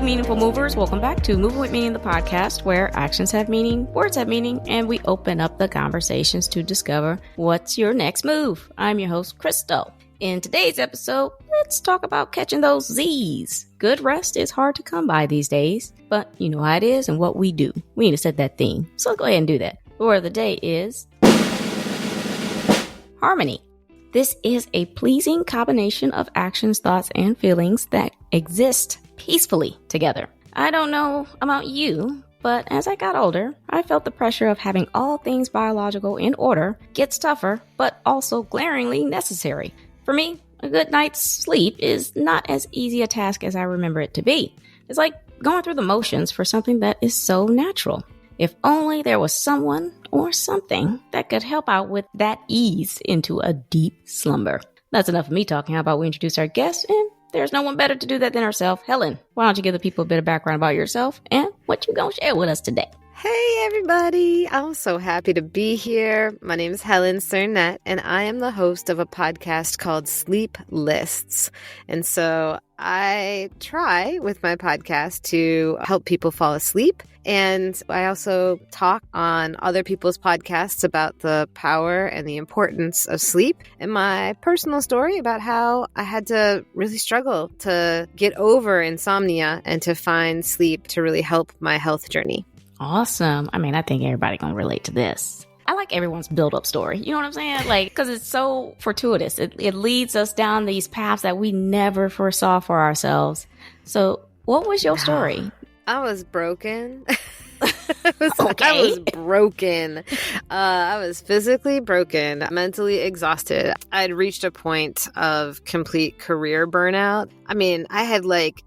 meaningful movers. Welcome back to Moving with Meaning, the podcast where actions have meaning, words have meaning, and we open up the conversations to discover what's your next move. I'm your host, Krystal. In today's episode, let's talk about catching those Z's. Good rest is hard to come by these days, but you know how it is and what we do. We need to set that theme. So let's go ahead and do that. The word of the day is harmony. This is a pleasing combination of actions, thoughts, and feelings that exist peacefully together. I don't know about you, but as I got older, I felt the pressure of having all things biological in order gets tougher, but also glaringly necessary. For me, a good night's sleep is not as easy a task as I remember it to be. It's like going through the motions for something that is so natural. If only there was someone or something that could help out with that ease into a deep slumber. That's enough of me talking. How about we introduce our guest? And there's no one better to do that than herself. Helen, why don't you give the people a bit of background about yourself and what you gonna share with us today? Hey everybody, I'm so happy to be here. My name is Helen Sernett and I am the host of a podcast called Sleeplists. And so I try with my podcast to help people fall asleep. And I also talk on other people's podcasts about the power and the importance of sleep and my personal story about how I had to really struggle to get over insomnia and to find sleep to really help my health journey. Awesome. I mean, I think everybody can relate to this. I like everyone's build-up story. You know what I'm saying? Like, because it's so fortuitous. It leads us down these paths that we never foresaw for ourselves. So what was your story? I was broken. Okay. I was broken. I was physically broken, mentally exhausted. I'd reached a point of complete career burnout. I mean, I had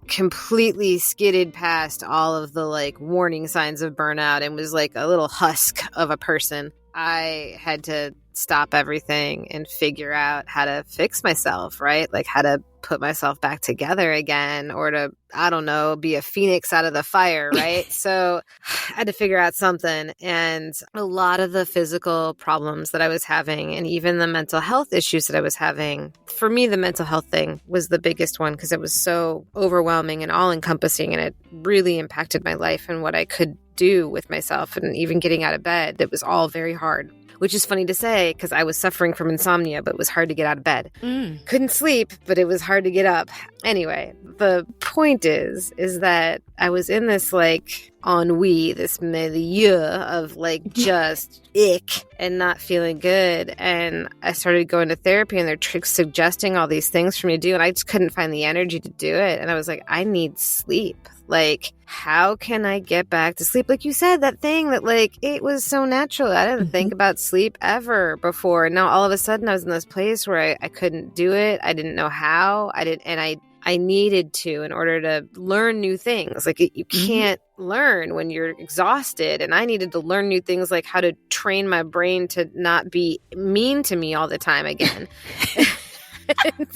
completely skidded past all of the warning signs of burnout and was like a little husk of a person. I had to stop everything and figure out how to fix myself, right? Like how to put myself back together again or to, I don't know, be a phoenix out of the fire, right? So I had to figure out something. And a lot of the physical problems that I was having and even the mental health issues that I was having, for me, the mental health thing was the biggest one because it was so overwhelming and all encompassing and it really impacted my life and what I could do with myself and even getting out of bed. It was all very hard. Which is funny to say because I was suffering from insomnia, but it was hard to get out of bed. Couldn't sleep, but it was hard to get up. Anyway, the point is that I was in this ennui, this milieu of just ick and not feeling good. And I started going to therapy and they're suggesting all these things for me to do. And I just couldn't find the energy to do it. And I was like, I need sleep. How can I get back to sleep? Like you said, that thing that it was so natural. I didn't think about sleep ever before. Now all of a sudden I was in this place where I couldn't do it. I didn't know how. I needed to in order to learn new things. You can't learn when you're exhausted. And I needed to learn new things like how to train my brain to not be mean to me all the time again.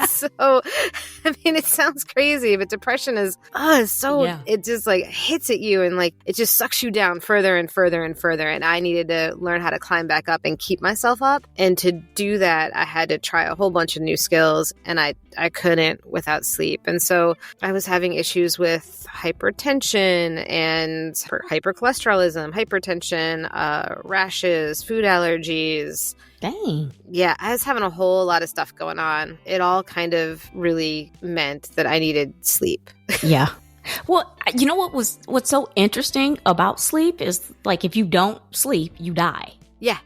So, I mean, it sounds crazy, but depression is it just hits at you and it just sucks you down further and further and further. And I needed to learn how to climb back up and keep myself up. And to do that, I had to try a whole bunch of new skills and I couldn't without sleep. And so I was having issues with hypertension and hypercholesterolism, hypertension, rashes, food allergies. Dang. Yeah, I was having a whole lot of stuff going on. It all kind of really meant that I needed sleep. Yeah. Well, you know what's so interesting about sleep is if you don't sleep, you die. Yeah.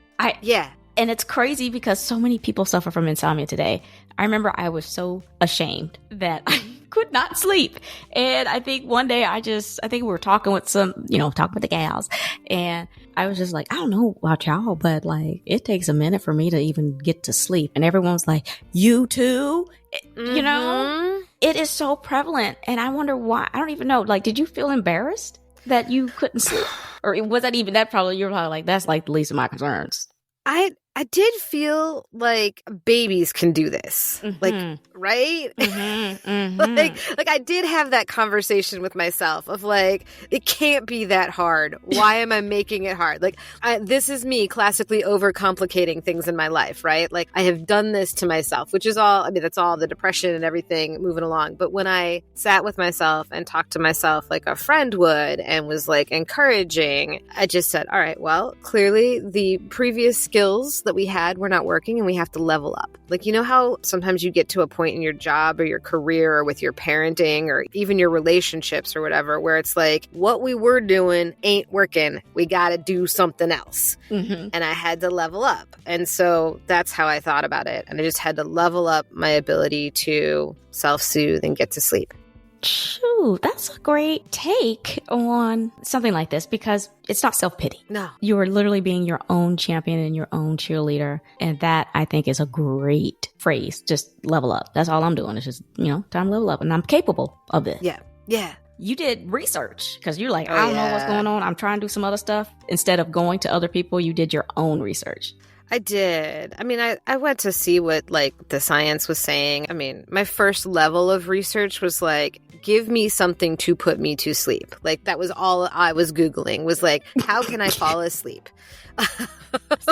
And it's crazy because so many people suffer from insomnia today. I remember I was so ashamed that I could not sleep. And I think one day I think we were talking with talking with the gals. And I was just I don't know about y'all, but it takes a minute for me to even get to sleep. And everyone's like, you too? You know, it is so prevalent. And I wonder why. I don't even know. Did you feel embarrassed that you couldn't sleep? Or was that even that probably, you're probably that's the least of my concerns. I I did feel like babies can do this. Like, right? Like I did have that conversation with myself of like, it can't be that hard. Why am I making it hard? Like, this is me classically overcomplicating things in my life, right? Like I have done this to myself, which is all, I mean, that's all the depression and everything moving along. But when I sat with myself and talked to myself like a friend would and was like encouraging, I just said, all right, well, clearly the previous skills that we had were not working and we have to level up. Like, you know how sometimes you get to a point in your job or your career or with your parenting or even your relationships or whatever, where it's like, what we were doing ain't working. We got to do something else. And I had to level up. And so that's how I thought about it. And I just had to level up my ability to self-soothe and get to sleep. Shoo, that's a great take on something like this because it's not self-pity. No. You are literally being your own champion and your own cheerleader. And that, I think, is a great phrase. Just level up. That's all I'm doing. It's just, time to level up. And I'm capable of this. Yeah. Yeah. You did research because you're like, I don't know what's going on. I'm trying to do some other stuff. Instead of going to other people, you did your own research. I did. I mean, I went to see what like the science was saying. I mean, my first level of research was like, give me something to put me to sleep. Like that was all I was Googling was like, how can I fall asleep?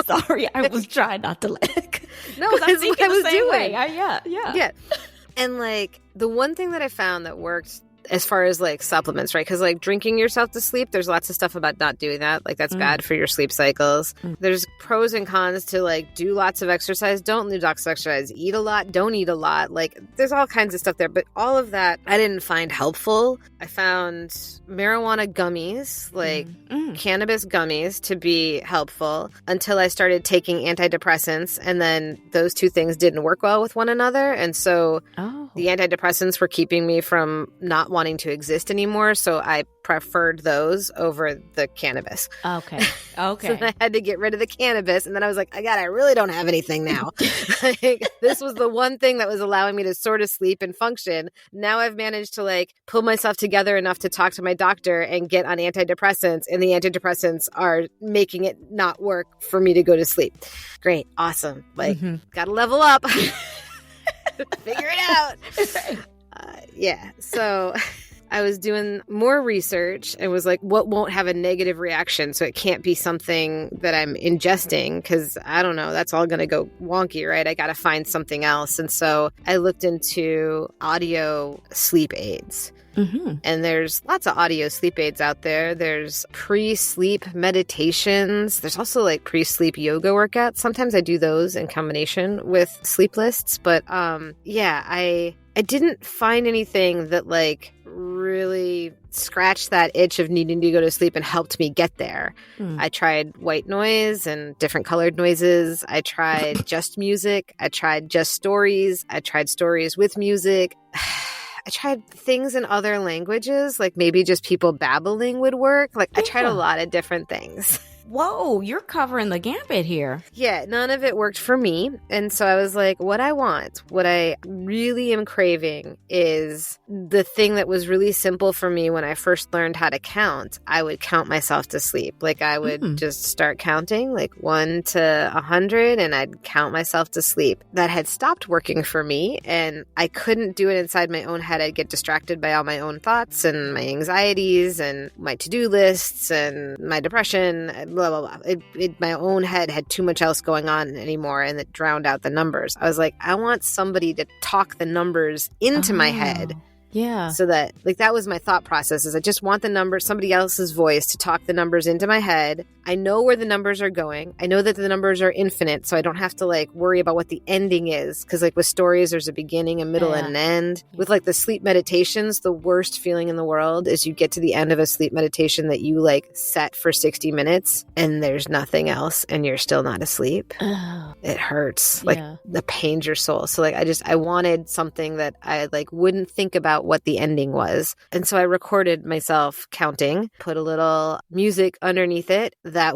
Sorry, I was trying not to like. No, that's what I was doing. Yeah. And like the one thing that I found that worked as far as like supplements, right? Because like drinking yourself to sleep, there's lots of stuff about not doing that. Like that's bad for your sleep cycles. There's pros and cons to like do lots of exercise, don't do lots of exercise, eat a lot, don't eat a lot. Like there's all kinds of stuff there. But all of that I didn't find helpful. I found marijuana gummies, like cannabis gummies to be helpful until I started taking antidepressants. And then those two things didn't work well with one another. And so the antidepressants were keeping me from not wanting to exist anymore. So I preferred those over the cannabis. Okay. So then I had to get rid of the cannabis. And then I was like, I really don't have anything now. Like, this was the one thing that was allowing me to sort of sleep and function. Now I've managed to like pull myself together enough to talk to my doctor and get on antidepressants. And the antidepressants are making it not work for me to go to sleep. Great. Awesome. Like, gotta level up. Figure it out. So I was doing more research and was like, what won't have a negative reaction? So it can't be something that I'm ingesting because I don't know, that's all going to go wonky, right? I got to find something else. And so I looked into audio sleep aids. And there's lots of audio sleep aids out there. There's pre-sleep meditations. There's also like pre-sleep yoga workouts. Sometimes I do those in combination with Sleeplists. But I didn't find anything that like really scratched that itch of needing to go to sleep and helped me get there. I tried white noise and different colored noises. I tried just music. I tried just stories. I tried stories with music. I tried things in other languages, like maybe just people babbling would work. Like I tried a lot of different things. Whoa, you're covering the gambit here. Yeah, none of it worked for me. And so I was like, what I really am craving is the thing that was really simple for me when I first learned how to count. I would count myself to sleep. Like I would just start counting like 1 to 100 and I'd count myself to sleep. That had stopped working for me and I couldn't do it inside my own head. I'd get distracted by all my own thoughts and my anxieties and my to-do lists and my depression. Blah, blah, blah. My own head had too much else going on anymore and it drowned out the numbers. I was like, I want somebody to talk the numbers into my head. Yeah. So that, like, that was my thought process is I just want the numbers, somebody else's voice to talk the numbers into my head. I know where the numbers are going. I know that the numbers are infinite, so I don't have to, like, worry about what the ending is. Because, like, with stories, there's a beginning, a middle, and an end. With, like, the sleep meditations, the worst feeling in the world is you get to the end of a sleep meditation that you, like, set for 60 minutes, and there's nothing else, and you're still not asleep. It hurts. Like, the pains your soul. So, like, I wanted something that I, like, wouldn't think about what the ending was. And so I recorded myself counting, put a little music underneath it. That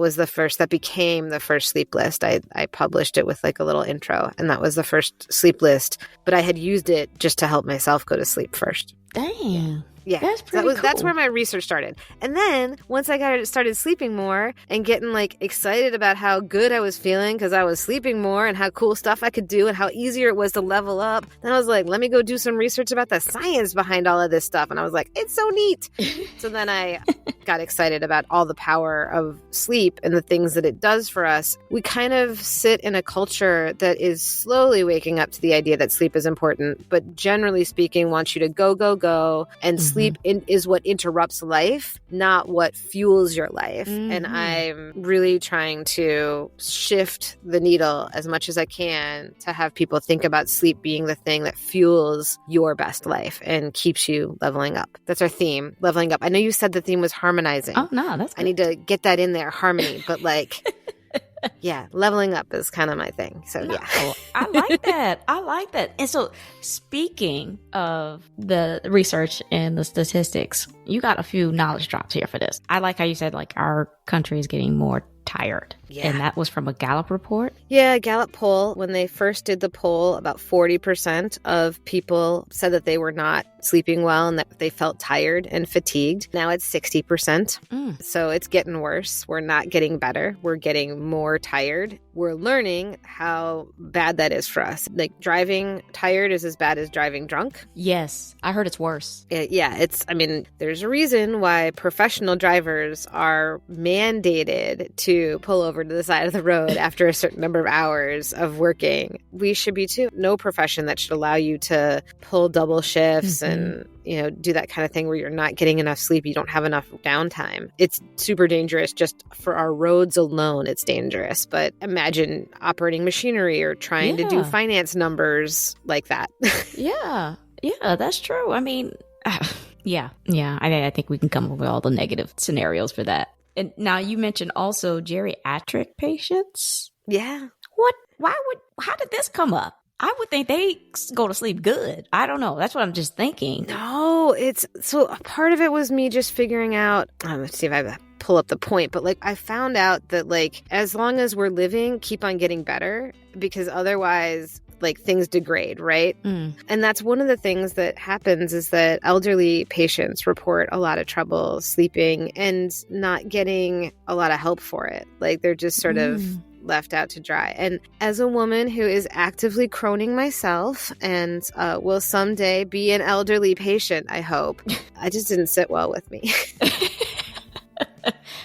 became the first sleep list. I published it with like a little intro, and that was the first sleep list. But I had used it just to help myself go to sleep first. Dang. Yeah, That's pretty cool. That's where my research started. And then once I started sleeping more and getting like excited about how good I was feeling because I was sleeping more and how cool stuff I could do and how easier it was to level up, then I was like, let me go do some research about the science behind all of this stuff. And I was like, it's so neat. So then I got excited about all the power of sleep and the things that it does for us. We kind of sit in a culture that is slowly waking up to the idea that sleep is important, but generally speaking, wants you to go, go, go. And sleep is what interrupts life, not what fuels your life. And I'm really trying to shift the needle as much as I can to have people think about sleep being the thing that fuels your best life and keeps you leveling up. That's our theme, leveling up. I know you said the theme was harmonizing. Oh, no, that's good. I need to get that in there, harmony, but like... Yeah, leveling up is kind of my thing. So, yeah. I like that. I like that. And so, speaking of the research and the statistics, you got a few knowledge drops here for this. I like how you said, like, our country is getting more tired. Yeah. And that was from a Gallup report? Yeah, a Gallup poll. When they first did the poll, about 40% of people said that they were not sleeping well and that they felt tired and fatigued. Now it's 60%. So it's getting worse. We're not getting better. We're getting more tired. We're learning how bad that is for us. Like driving tired is as bad as driving drunk. Yes, I heard it's worse. Yeah, there's a reason why professional drivers are mandated to pull over to the side of the road after a certain number of hours of working. We should be too. No profession that should allow you to pull double shifts and, do that kind of thing where you're not getting enough sleep. You don't have enough downtime. It's super dangerous. Just for our roads alone, it's dangerous. But imagine operating machinery or trying to do finance numbers like that. Yeah, that's true. I mean, I think we can come up with all the negative scenarios for that. And now you mentioned also geriatric patients. Yeah. What? How did this come up? I would think they go to sleep good. I don't know. That's what I'm just thinking. No, so a part of it was me just figuring out, let's see if I pull up the point, but like I found out that like as long as we're living, keep on getting better because otherwise like things degrade, right? And that's one of the things that happens is that elderly patients report a lot of trouble sleeping and not getting a lot of help for it. Like they're just sort of left out to dry. And as a woman who is actively croning myself and will someday be an elderly patient, I hope, I just didn't sit well with me.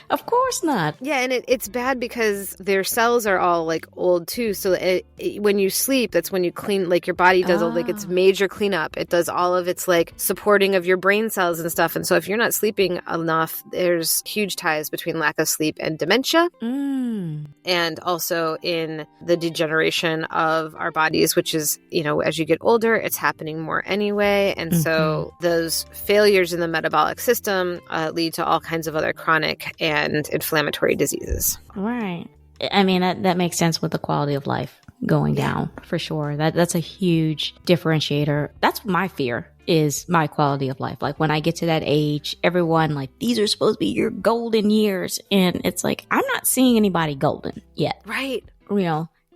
Of course not. Yeah, and it's bad because their cells are all like old too. So when you sleep, that's when you clean, like your body does like its major cleanup. It does all of its like supporting of your brain cells and stuff. And so if you're not sleeping enough, there's huge ties between lack of sleep and dementia. And also in the degeneration of our bodies, which is, as you get older, it's happening more anyway. And so those failures in the metabolic system lead to all kinds of other chronic and inflammatory diseases. Right. I mean, that makes sense with the quality of life going down for sure. That's a huge differentiator. That's my fear is my quality of life. Like when I get to that age, everyone like, these are supposed to be your golden years. And it's like, I'm not seeing anybody golden yet. Right.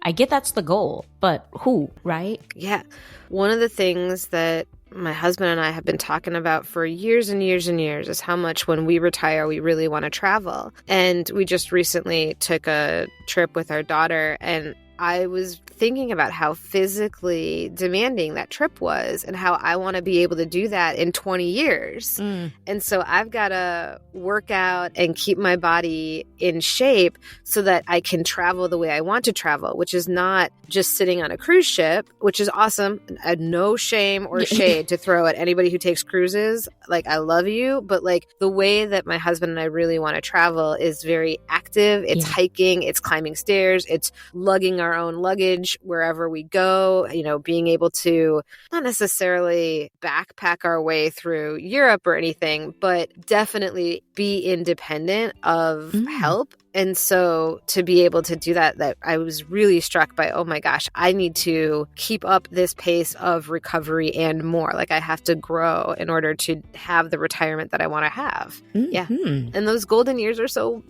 I get that's the goal, but who, right? Yeah. One of the things that my husband and I have been talking about for years and years and years is how much when we retire, we really want to travel. And we just recently took a trip with our daughter, and I was thinking about how physically demanding that trip was and how I want to be able to do that in 20 years. And so I've got to work out and keep my body in shape so that I can travel the way I want to travel, which is not just sitting on a cruise ship, which is awesome. No shame or shade to throw at anybody who takes cruises. Like, I love you. But like the way that my husband and I really want to travel is very active. It's hiking, it's climbing stairs, it's lugging our own luggage wherever we go, being able to not necessarily backpack our way through Europe or anything, but definitely be independent of help. And so to be able to do that I was really struck by, oh my gosh, I need to keep up this pace of recovery and more. Like I have to grow in order to have the retirement that I want to have. Yeah. And those golden years are so,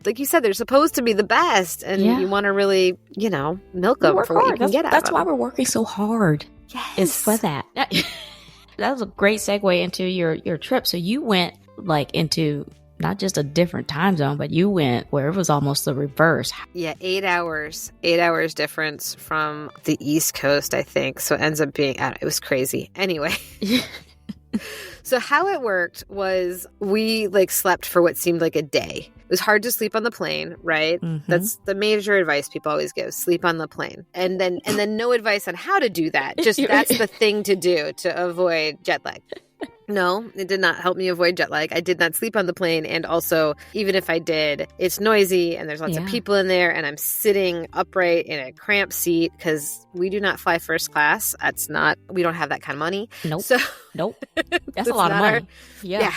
like you said, they're supposed to be the best. And you want to really, milk them for what you can get out of them. That's why we're working so hard. Yes. Is for that. That was a great segue into your trip. So you went like into not just a different time zone, but you went where it was almost the reverse. Yeah, 8 hours. 8 hours difference from the East Coast, I think. So it ends up being, it was crazy. Anyway. So how it worked was we like slept for what seemed like a day. It was hard to sleep on the plane, right? Mm-hmm. That's the major advice people always give, sleep on the plane. And then no advice on how to do that. Just that's the thing to do to avoid jet lag. No, it did not help me avoid jet lag. I did not sleep on the plane. And also, even if I did, it's noisy and there's lots of people in there and I'm sitting upright in a cramped seat because we do not fly first class. We don't have that kind of money. Nope. So, nope. That's a lot of money. Yeah.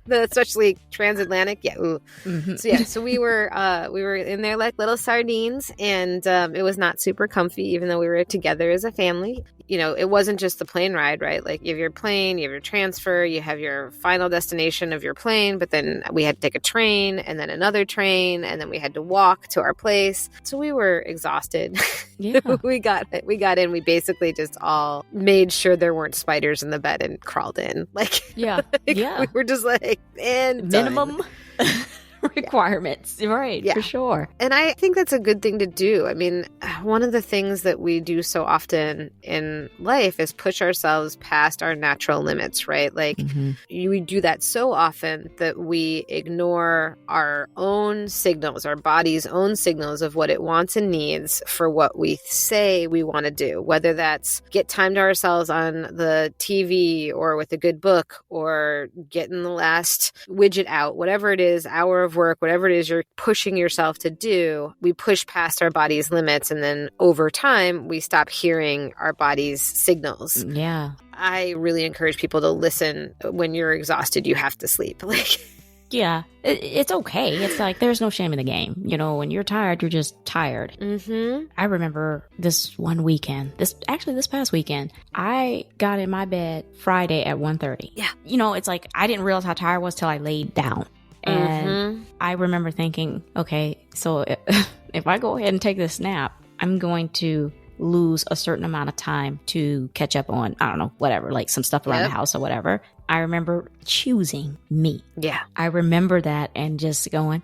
Especially transatlantic. Yeah. Ooh. Mm-hmm. So we were in there like little sardines and it was not super comfy, even though we were together as a family. You know, it wasn't just the plane ride, right? Like you have your plane, you have your transfer, you have your final destination of your plane, but then we had to take a train and then another train and then we had to walk to our place. So we were exhausted. Yeah. we got in. We basically just all made sure there weren't spiders in the bed and crawled in. Like, we were just like, and minimum requirements. Right. Yeah. For sure. And I think that's a good thing to do. I mean, one of the things that we do so often in life is push ourselves past our natural limits, right? Like we do that so often that we ignore our own signals, our body's own signals of what it wants and needs for what we say we want to do, whether that's get time to ourselves on the TV or with a good book or getting the last widget out, whatever it is, hour of work, whatever it is you're pushing yourself to do, we push past our body's limits. And then over time, we stop hearing our body's signals. Yeah. I really encourage people to listen. When you're exhausted, you have to sleep. Yeah, it's okay. It's like there's no shame in the game. You know, when you're tired, you're just tired. Mm-hmm. I remember this one weekend, this past weekend, I got in my bed Friday at 1:30. Yeah. You know, it's like I didn't realize how tired I was till I laid down. And I remember thinking, okay, so if I go ahead and take this nap, I'm going to lose a certain amount of time to catch up on, I don't know, whatever, like some stuff around the house or whatever. I remember choosing me. Yeah. I remember that and just going,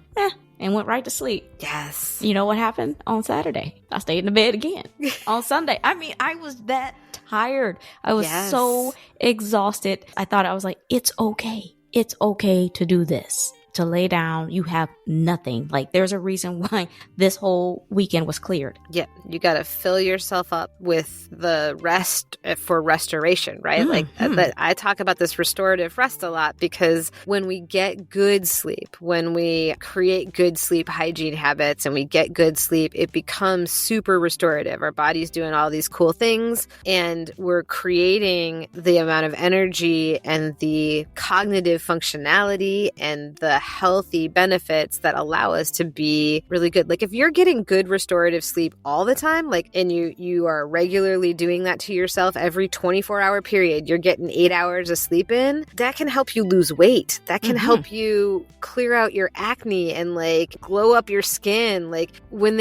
and went right to sleep. Yes. You know what happened on Saturday? I stayed in the bed again. On Sunday. I mean, I was that tired. I was so exhausted. I was like, it's okay. It's okay to do this. To lay down, you have nothing. Like there's a reason why this whole weekend was cleared. Yeah, you got to fill yourself up with the rest for restoration, right? But I talk about this restorative rest a lot because when we get good sleep, when we create good sleep hygiene habits and we get good sleep, it becomes super restorative. Our body's doing all these cool things and we're creating the amount of energy and the cognitive functionality and the healthy benefits that allow us to be really good. Like if you're getting good restorative sleep all the time, like, and you are regularly doing that to yourself every 24-hour period, you're getting 8 hours of sleep in, that can help you lose weight. That can help you clear out your acne and like glow up your skin. Like when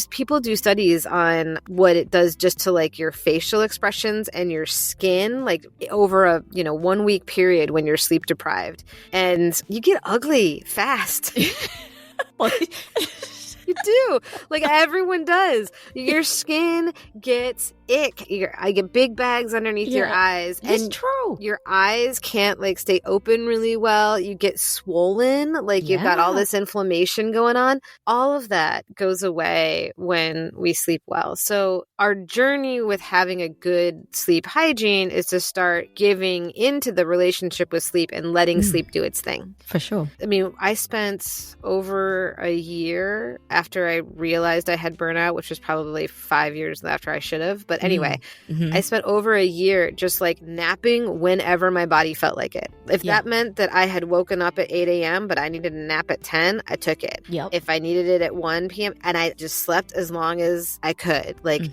people do studies on what it does just to like your facial expressions and your skin, like over a 1 week period when you're sleep deprived, and you get ugly fast. You do. Like everyone does. Your skin gets ick. I get big bags underneath your eyes. It's true. Your eyes can't like stay open really well. You get swollen. Like you've got all this inflammation going on. All of that goes away when we sleep well. So our journey with having a good sleep hygiene is to start giving into the relationship with sleep and letting sleep do its thing. For sure. I mean, I spent over a year after I realized I had burnout, which was probably 5 years after I should have. But anyway, I spent over a year just like napping whenever my body felt like it. If that meant that I had woken up at 8 a.m., but I needed a nap at 10, I took it. Yep. If I needed it at 1 p.m., and I just slept as long as I could. Like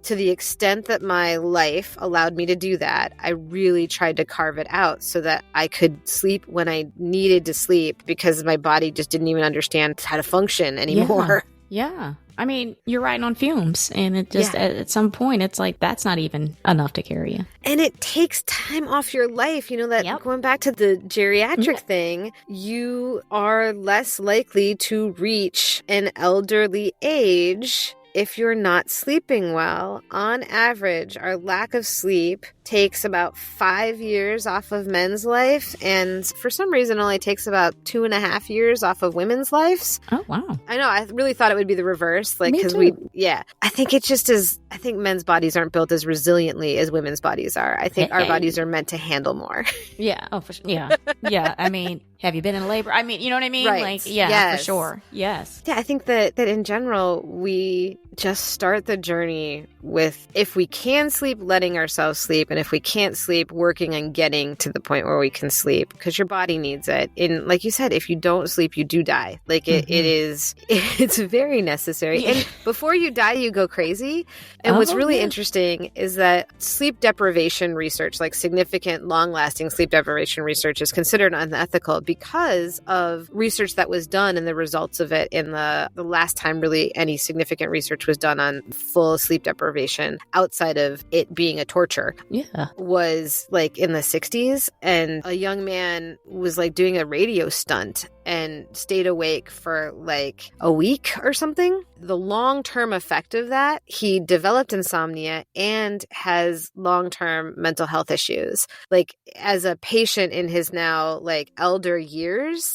to the extent that my life allowed me to do that, I really tried to carve it out so that I could sleep when I needed to sleep because my body just didn't even understand how to function anymore. Yeah. I mean, you're riding on fumes, and it just at some point, it's like that's not even enough to carry you. And it takes time off your life. You know, that going back to the geriatric thing, you are less likely to reach an elderly age if you're not sleeping well. On average, our lack of sleep takes about 5 years off of men's life, and for some reason only takes about 2.5 years off of women's lives. Oh, wow. I know. I really thought it would be the reverse. Like, because I think it just is. I think men's bodies aren't built as resiliently as women's bodies are. I think our bodies are meant to handle more. Yeah. Oh, for sure. Yeah. Yeah. I mean, have you been in labor? I mean, you know what I mean? Right. Like, yeah, for sure. Yes. Yeah. I think that in general, we just start the journey with, if we can sleep, letting ourselves sleep. And if we can't sleep, working on getting to the point where we can sleep, because your body needs it. And like you said, if you don't sleep, you do die. Like it's very necessary. And before you die, you go crazy. And what's really interesting is that sleep deprivation research, like significant long-lasting sleep deprivation research, is considered unethical because of research that was done and the results of it in the last time really any significant research was done on full sleep deprivation outside of it being a torture. Yeah. Was like in the 60s, and a young man was like doing a radio stunt and stayed awake for like a week or something. The long-term effect of that, he developed insomnia and has long-term mental health issues. Like, as a patient in his now like elder years,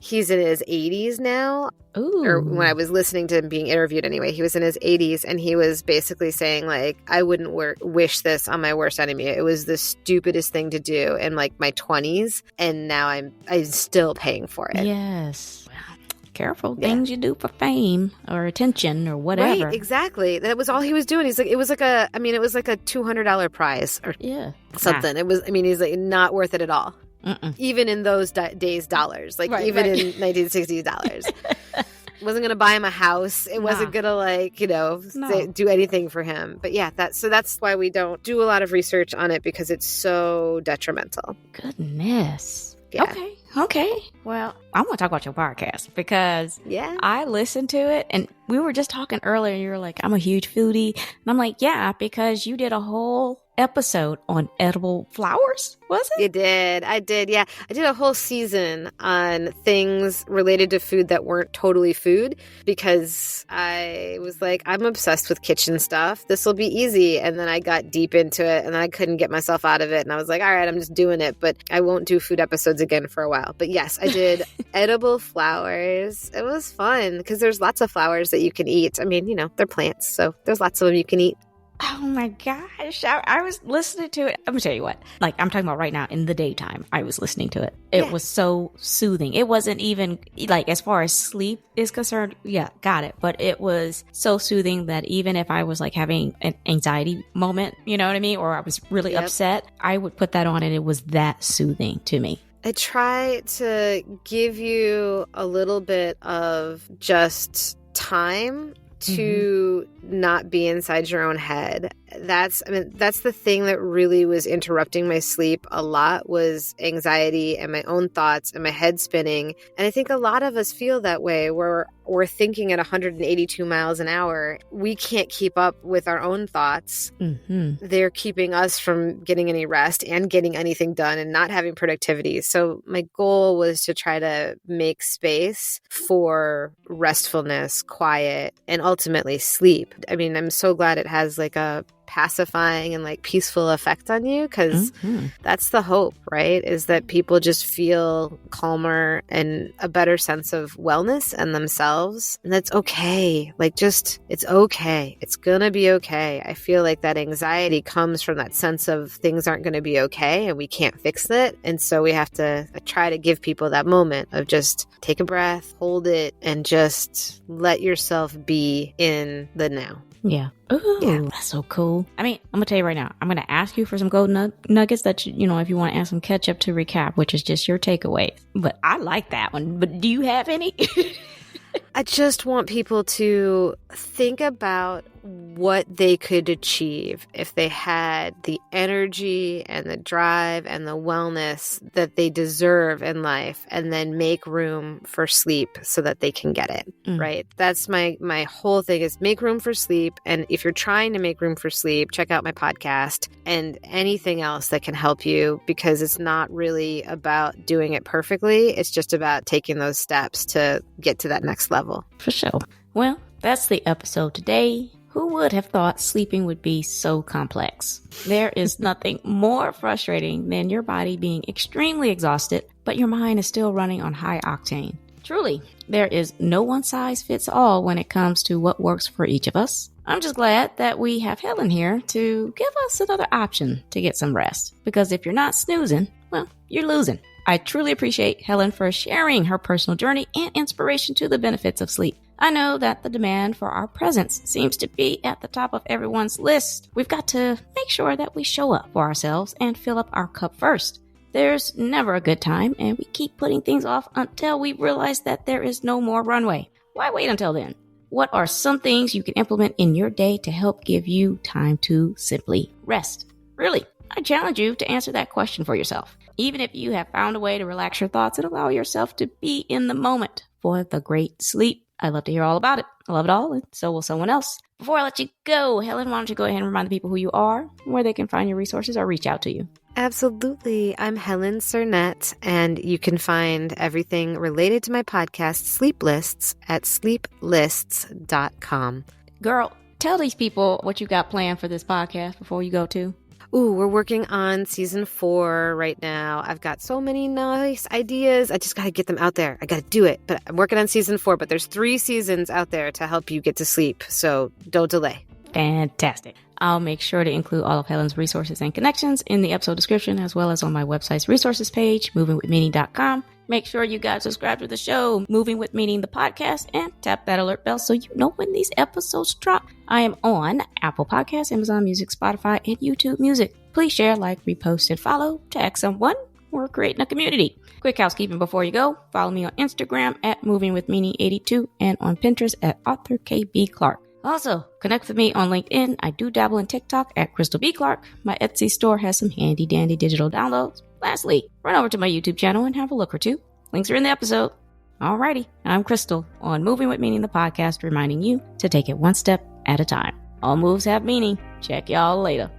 he's in his 80s now. Ooh. Or when I was listening to him being interviewed anyway, he was in his 80s, and he was basically saying like, I wouldn't wish this on my worst enemy. It was the stupidest thing to do in like my 20s, and now I'm still paying for it. Yes. Careful things you do for fame or attention or whatever. Right, exactly. That was all he was doing. He's like, it was like a $200 prize or something. It was, I mean, he's like, not worth it at all. Even in those days, dollars, like in 1960s dollars. Wasn't going to buy him a house. It wasn't going to like, do anything for him. But yeah, that's why we don't do a lot of research on it, because it's so detrimental. Goodness. Yeah. Okay. Well, I want to talk about your podcast because I listened to it, and we were just talking earlier, and you were like, I'm a huge foodie. And I'm like, yeah, because you did a whole episode on edible flowers, was it? You did. I did. Yeah. I did a whole season on things related to food that weren't totally food, because I was like, I'm obsessed with kitchen stuff. This will be easy. And then I got deep into it, and I couldn't get myself out of it. And I was like, all right, I'm just doing it, but I won't do food episodes again for a while. But yes, I did edible flowers. It was fun because there's lots of flowers that you can eat. I mean, they're plants, so there's lots of them you can eat. Oh my gosh. I was listening to it. I'm going to tell you what, like I'm talking about right now in the daytime, I was listening to it. It was so soothing. It wasn't even like, as far as sleep is concerned, got it. But it was so soothing that even if I was like having an anxiety moment, you know what I mean? Or I was really upset, I would put that on, and it was that soothing to me. I try to give you a little bit of just time to not be inside your own head. That's the thing that really was interrupting my sleep a lot, was anxiety and my own thoughts and my head spinning. And I think a lot of us feel that way, where we're thinking at 182 miles an hour. We can't keep up with our own thoughts. They're keeping us from getting any rest and getting anything done and not having productivity. So my goal was to try to make space for restfulness, quiet, and ultimately sleep. I mean, I'm so glad it has like a pacifying and like peaceful effect on you, because that's the hope, right? Is that people just feel calmer and a better sense of wellness and themselves. And that's okay. Like, just, it's okay. It's gonna be okay. I feel like that anxiety comes from that sense of things aren't gonna be okay and we can't fix it. And so we have to try to give people that moment of just take a breath, hold it, and just let yourself be in the now. Yeah. Ooh, that's so cool. I mean, I'm going to tell you right now, I'm going to ask you for some golden nuggets that, if you want to add some ketchup to recap, which is just your takeaway. But I like that one. But do you have any? I just want people to think about what they could achieve if they had the energy and the drive and the wellness that they deserve in life, and then make room for sleep so that they can get it, right? That's my whole thing, is make room for sleep. And if you're trying to make room for sleep, check out my podcast and anything else that can help you, because it's not really about doing it perfectly. It's just about taking those steps to get to that next level. For sure. Well, that's the episode today. Who would have thought sleeping would be so complex? There is nothing more frustrating than your body being extremely exhausted, but your mind is still running on high octane. Truly, there is no one size fits all when it comes to what works for each of us. I'm just glad that we have Helen here to give us another option to get some rest. Because if you're not snoozing, well, you're losing. I truly appreciate Helen for sharing her personal journey and inspiration to the benefits of sleep. I know that the demand for our presence seems to be at the top of everyone's list. We've got to make sure that we show up for ourselves and fill up our cup first. There's never a good time, and we keep putting things off until we realize that there is no more runway. Why wait until then? What are some things you can implement in your day to help give you time to simply rest? Really, I challenge you to answer that question for yourself. Even if you have found a way to relax your thoughts and allow yourself to be in the moment for the great sleep. I'd love to hear all about it. I love it all, and so will someone else. Before I let you go, Helen, why don't you go ahead and remind the people who you are, where they can find your resources or reach out to you? Absolutely. I'm Helen Sernett, and you can find everything related to my podcast, Sleeplists, at sleeplists.com. Girl, tell these people what you got planned for this podcast before you go too. Ooh, we're working on season 4 right now. I've got so many nice ideas. I just got to get them out there. I got to do it. But I'm working on season 4, but there's 3 seasons out there to help you get to sleep. So don't delay. Fantastic. I'll make sure to include all of Helen's resources and connections in the episode description, as well as on my website's resources page, movingwithmeaning.com. Make sure you guys subscribe to the show, Moving With Meaning, the podcast, and tap that alert bell so you know when these episodes drop. I am on Apple Podcasts, Amazon Music, Spotify, and YouTube Music. Please share, like, repost, and follow. Tag someone. We're creating a community. Quick housekeeping before you go. Follow me on Instagram at movingwithmeaning82 and on Pinterest at Author KB Clark. Also, connect with me on LinkedIn. I do dabble in TikTok at Krystal B. Clark. My Etsy store has some handy dandy digital downloads. Lastly, run over to my YouTube channel and have a look or two. Links are in the episode. Alrighty, I'm Krystal on Moving With Meaning, the podcast, reminding you to take it one step at a time. All moves have meaning. Check y'all later.